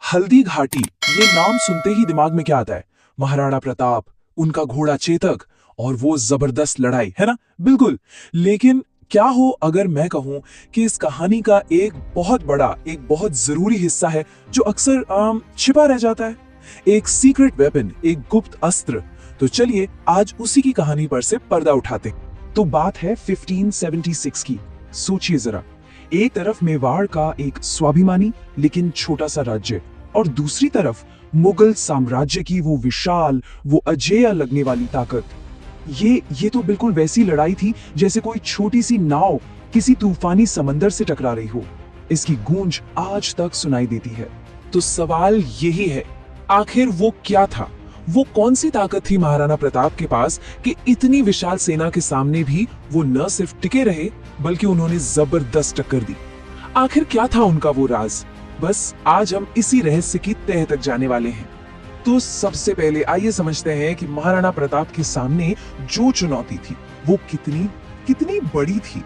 हल्दी घाटी, ये नाम सुनते ही दिमाग में क्या आता है? महाराणा प्रताप, उनका घोड़ा चेतक और वो जबरदस्त लड़ाई, है ना? बिल्कुल। लेकिन क्या हो अगर मैं कहूं कि इस कहानी का एक बहुत बड़ा, एक बहुत जरूरी हिस्सा है जो अक्सर छिपा रह जाता है, एक सीक्रेट वेपन, एक गुप्त अस्त्र। तो चलिए आज उसी की कहानी पर से पर्दा उठाते हैं। तो बात है 1576 की। सोचिए जरा, एक तरफ मेवाड़ का एक स्वाभिमानी लेकिन छोटा सा राज्य और दूसरी तरफ मुगल साम्राज्य की वो विशाल, वो अजेय लगने वाली ताकत। ये तो बिल्कुल वैसी लड़ाई थी जैसे कोई छोटी सी नाव किसी तूफानी समंदर से टकरा रही हो। इसकी गूंज आज तक सुनाई देती है। तो सवाल यही है, आखिर वो क्या था? वो कौन सी ताकत थी महाराणा प्रताप के पास कि इतनी विशाल सेना के सामने भी वो न सिर्फ टिके रहे बल्कि उन्होंने जबरदस्त टक्कर दी। आखिर क्या था उनका वो राज? बस आज हम इसी रहस्य की तह तक जाने वाले हैं। तो सबसे पहले आइए समझते हैं कि महाराणा प्रताप के सामने जो चुनौती थी वो कितनी बड़ी थी।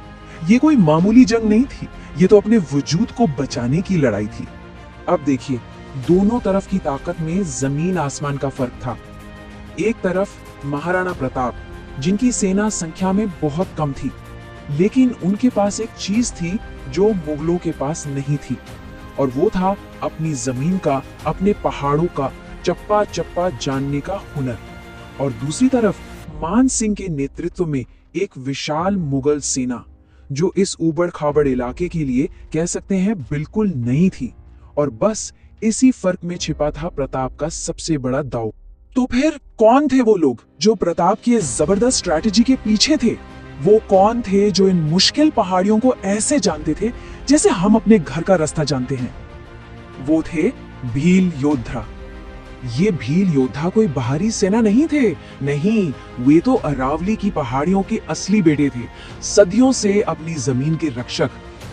ये कोई मामूली जंग नहीं थी, ये तो अपने वजूद को बचाने की लड़ाई थी। अब देखिए, दोनों तरफ की ताकत में जमीन आसमान का फर्क था। एक तरफ महाराणा प्रताप, जिनकी सेना संख्या में बहुत कम थी, लेकिन उनके पास एक चीज थी जो मुगलों के पास नहीं थी, और वो था अपनी जमीन का, अपने पहाड़ों का चप्पा चप्पा जानने का हुनर। और दूसरी तरफ मान सिंह के नेतृत्व में एक विशाल मुगल सेना जो इस ऊबड़ खाबड़ इलाके के लिए कह सकते हैं बिल्कुल नई थी। और बस इसी फर्क में छिपा था प्रताप का सबसे बड़ा दांव। तो फिर कौन थे वो लोग जो प्रताप की इस जबरदस्त स्ट्रैटेजी के पीछे थे? वो कौन थे जो इन मुश्किल पहाड़ियों को ऐसे जानते थे जैसे हम अपने घर का रास्ता जानते हैं? वो थे भील योद्धा। ये भील योद्धा कोई बाहरी सेना नहीं थे, नहीं, वे तो अरावली की पहाड़ियों के असली बेटे थे। सदियों से अपनी जमीन के रक्षक,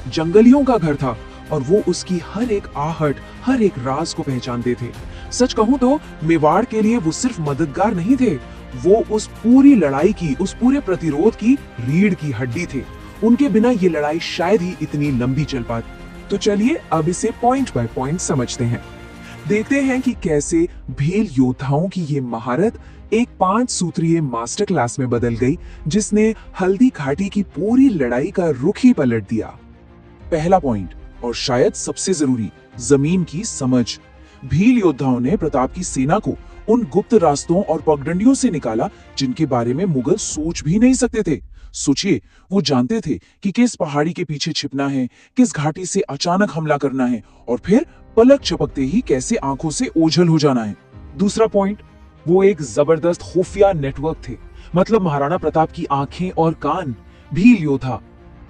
जंगलियों का घर था और वो उसकी हर एक आहट, हर एक राज को पहचानते थे। सच कहूं तो मेवाड़ के लिए वो सिर्फ मददगार नहीं थे, वो उस पूरी लड़ाई की, उस पूरे प्रतिरोध की रीढ़ की हड्डी थे। उनके बिना ये लड़ाई शायद ही इतनी लंबी चल पाती। तो चलिए अब इसे पॉइंट बाय पॉइंट समझते हैं। देखते हैं कि कैसे भील योद्धाओं की ये महारत एक 5 सूत्रीय मास्टर क्लास में बदल गई, जिसने हल्दी घाटी की पूरी लड़ाई का रुख ही पलट दिया। पहला पॉइंट, और शायद सबसे जरूरी, जमीन की समझ। भील योद्धाओं ने प्रताप की सेना को उन गुप्त रास्तों और पगडंडियों से निकाला जिनके बारे में मुगल सोच भी नहीं सकते थे। सोचिए, वो जानते थे कि किस पहाड़ी के पीछे छिपना है, किस घाटी से अचानक हमला करना है और फिर पलक झपकते ही कैसे आंखों से ओझल हो जाना है। दूसरा पॉइंट, वो एक जबरदस्त खुफिया नेटवर्क थे। मतलब महाराणा प्रताप की आंखें और कान भील योद्धा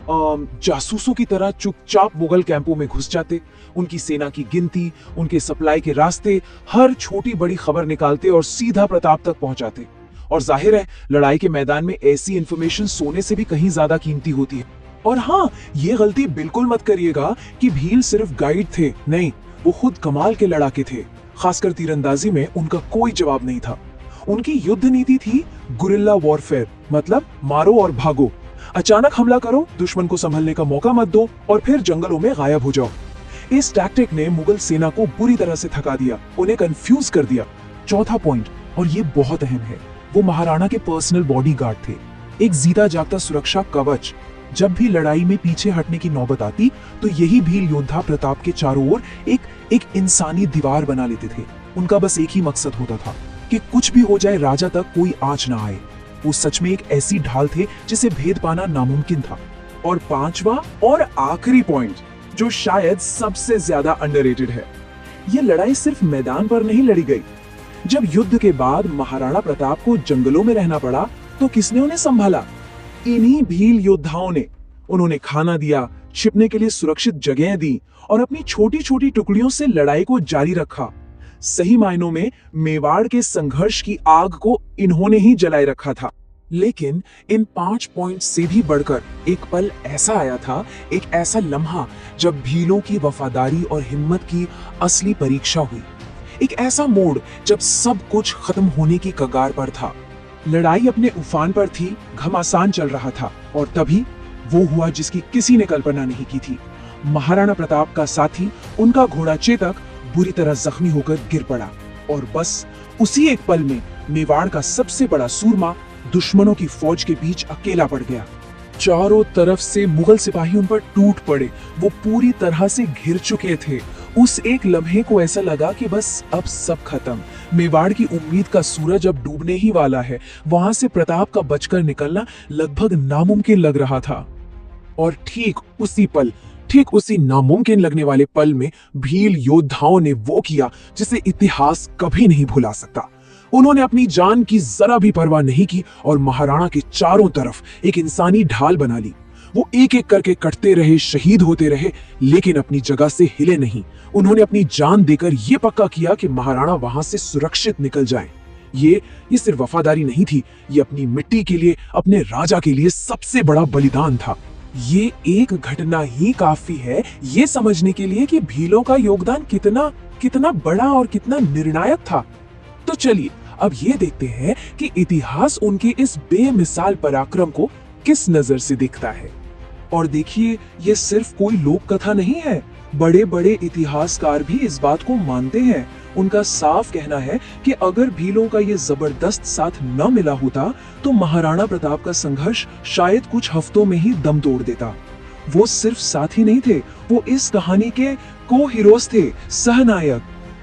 जासूसों की तरह चुपचाप मुगल कैंपों में घुस जाते, उनकी सेना की गिनती, उनके सप्लाई के रास्ते, हर छोटी बड़ी खबर निकालते और सीधा प्रताप तक पहुंचाते। और जाहिर है, लड़ाई के मैदान में ऐसी इंफॉर्मेशन सोने से भी कहीं ज्यादा कीमती होती है। और हाँ, ये गलती बिल्कुल मत करिएगा कि भील सिर्फ गाइड थे, नहीं, वो खुद कमाल के लड़ाके थे। खासकर तीरंदाजी में उनका कोई जवाब नहीं था। उनकी युद्ध नीति थी गुरिल्ला वॉरफेयर, मतलब मारो और भागो। अचानक हमला करो, दुश्मन को संभलने का मौका मत दो और फिर जंगलों में गायब हो जाओ। इस टैक्टिक ने मुगल सेना को बुरी तरह से थका दिया, उन्हें कंफ्यूज कर दिया। चौथा पॉइंट, और ये बहुत अहम है, वो महाराणा के पर्सनल बॉडीगार्ड थे, एक जीता जागता सुरक्षा कवच। जब भी लड़ाई में पीछे हटने की नौबत आती तो यही भील योद्धा प्रताप के चारों ओर एक इंसानी दीवार बना लेते थे। उनका बस एक ही मकसद होता था कि कुछ भी हो जाए, राजा तक कोई आंच ना आए। वो सच में एक ऐसी ढाल थे जिसे भेद पाना नामुमकिन था। और पांचवा और आखिरी पॉइंट, जो शायद सबसे ज्यादा अंडररेटेड है, ये लड़ाई सिर्फ मैदान पर नहीं लड़ी गई। जब युद्ध के बाद महाराणा प्रताप को जंगलों में रहना पड़ा तो किसने उन्हें संभाला? इन्हीं भील योद्धाओं ने। उन्होंने खाना दिया, छिपने के लिए सुरक्षित जगह दी और अपनी छोटी छोटी टुकड़ियों से लड़ाई को जारी रखा। सही मायनों में मेवाड़ के संघर्ष की आग को इन्होंने ही जलाए रखा था। लेकिन इन 5 पॉइंट से भी बढ़कर एक पल ऐसा आया था, एक ऐसा लम्हा जब भीलों की वफादारी और हिम्मत की असली परीक्षा हुई। एक ऐसा मोड़ जब सब कुछ खत्म होने की कगार पर था। लड़ाई अपने उफान पर थी, घमासान चल रहा था और तभी वो हुआ जिसकी किसी ने कल्पना नहीं की थी। महाराणा प्रताप का साथी, उनका घोड़ा चेतक बुरी तरह जख्मी होकर गिर पड़ा और बस उसी एक पल में मेवाड़ का सबसे बड़ा सूरमा दुश्मनों की फौज के बीच अकेला पड़ गया। चारों तरफ से मुगल सिपाही उन पर टूट पड़े, वो पूरी तरह से घिर चुके थे। उस एक लम्हे को ऐसा लगा कि बस अब सब खत्म, मेवाड़ की उम्मीद का सूरज अब डूबने ही वाला है। वहां से प्रताप का बचकर निकलना लगभग नामुमकिन लग रहा था। और ठीक उसी नामुमकिन लगने वाले पल में भील योद्धाओं ने वो किया जिसे इतिहास कभी नहीं भुला सकता। उन्होंने अपनी जान की जरा भी परवाह नहीं की और महाराणा के चारों तरफ एक इंसानी ढाल बना ली। वो एक एक करके कटते रहे, शहीद होते रहे, लेकिन अपनी जगह से हिले नहीं। उन्होंने अपनी जान देकर यह पक्का किया कि महाराणा वहां से सुरक्षित निकल जाए। ये सिर्फ वफादारी नहीं थी, ये अपनी मिट्टी के लिए, अपने राजा के लिए सबसे बड़ा बलिदान था। ये एक घटना ही काफी है ये समझने के लिए कि भीलों का योगदान कितना बड़ा और कितना निर्णायक था। तो चलिए अब ये देखते हैं कि इतिहास उनके इस बेमिसाल पराक्रम को किस नजर से देखता है। और देखिए, ये सिर्फ कोई लोक कथा नहीं है, बड़े बड़े इतिहासकार भी इस बात को मानते हैं। उनका साफ कहना है कि अगर भीलों का ये जबरदस्त साथ न मिला होता तो महाराणा प्रताप का संघर्ष शायद कुछ हफ्तों में ही दम तोड़ देता। वो सिर्फ साथी नहीं थे, वो इस कहानी के को हीरोज थे, सहनायक।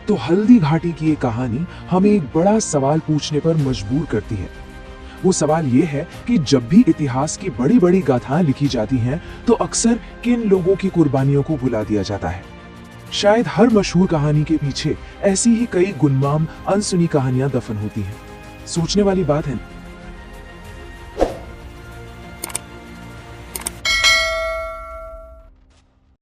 तो हल्दी घाटी की ये कहानी हमें एक बड़ा सवाल पूछने पर मजबूर करती है। वो सवाल ये है कि जब भी इतिहास की बड़ी बड़ी गाथाएं लिखी जाती हैं तो अक्सर किन लोगों की कुर्बानियों को भुला दिया जाता है। शायद हर मशहूर कहानी के पीछे ऐसी ही कई गुमनाम अनसुनी कहानियां दफन होती हैं। सोचने वाली बात है।